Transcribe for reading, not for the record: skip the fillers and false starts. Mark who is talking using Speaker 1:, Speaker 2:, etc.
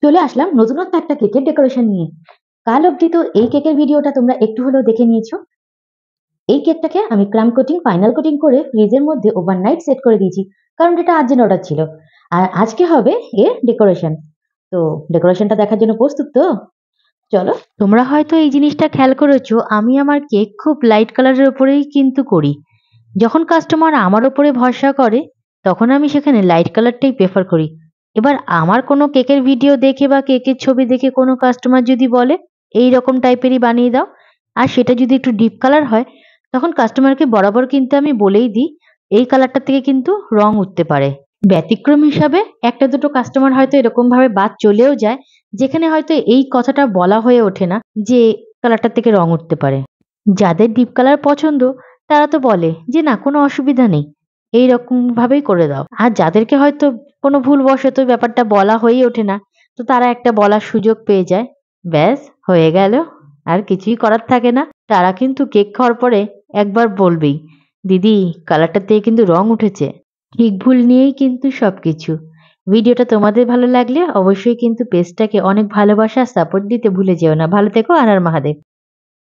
Speaker 1: চলে আসলাম নতুনত্ব একটা কেকের ডেকোরেশন নিয়ে। কাল অবধি তো এই কেকের ভিডিওটা তোমরা একটু হলেও দেখে নিয়েছো। এই কেকটাকে আমি ক্রাম কোটিং ফাইনাল কোটিং করে ফ্রিজের মধ্যে ওভারনাইট সেট করে দিয়েছি, কারণ এটা আর্জেন্ট অর্ডার ছিল। আর আজকে হবে এর ডেকোরেশন। তো ডেকোরেশনটা দেখার জন্য প্রস্তুত তো? চলো। তোমরা হয়তো এই জিনিসটা খেয়াল করেছো, আমি আমার কেক খুব লাইট কালারের উপরেই কিন্তু করি। যখন কাস্টমার আমার উপরে ভরসা করে, তখন আমি সেখানে লাইট কালারটাই প্রেফার করি। এবার আমার কোনো কেকের ভিডিও দেখে বা কেকের ছবি দেখে কোনো কাস্টমার যদি বলে এই রকম টাইপেরই বানিয়ে দাও, আর সেটা যদি একটু ডিপ কালার হয়, তখন কাস্টমারকে বরাবর কিন্তু আমি বলেই দিই এই কালারটা থেকে কিন্তু রং উঠতে পারে। ব্যতিক্রম হিসাবে একটা দুটো কাস্টমার হয়তো এরকম ভাবে বাদ চলেও যায়, যেখানে হয়তো এই কথাটা বলা হয়ে ওঠে না যে কালারটা থেকে রং উঠতে পারে। যাদের ডিপ কালার পছন্দ তারা তো বলে যে না, কোনো অসুবিধা নেই, এইরকম ভাবেই করে দাও। আর যাদেরকে হয়তো কোনো ভুলবশত ব্যাপারটা বলা হয়েই ওঠে না, তো তারা একটা বলার সুযোগ পেয়ে যায়, ব্যাস হয়ে গেল, আর কিছুই করার থাকে না। তারা কিন্তু কেক খাওয়ার পরে একবার বলবেই, দিদি কালারটা থেকে কিন্তু রং উঠেছে। ঠিক ভুল নিয়েই কিন্তু সবকিছু। ভিডিওটা তোমাদের ভালো লাগলে অবশ্যই কিন্তু পেজটাকে অনেক ভালোবাসা সাপোর্ট দিতে ভুলে যেও না। ভালো থেকো। আর মহাদেব।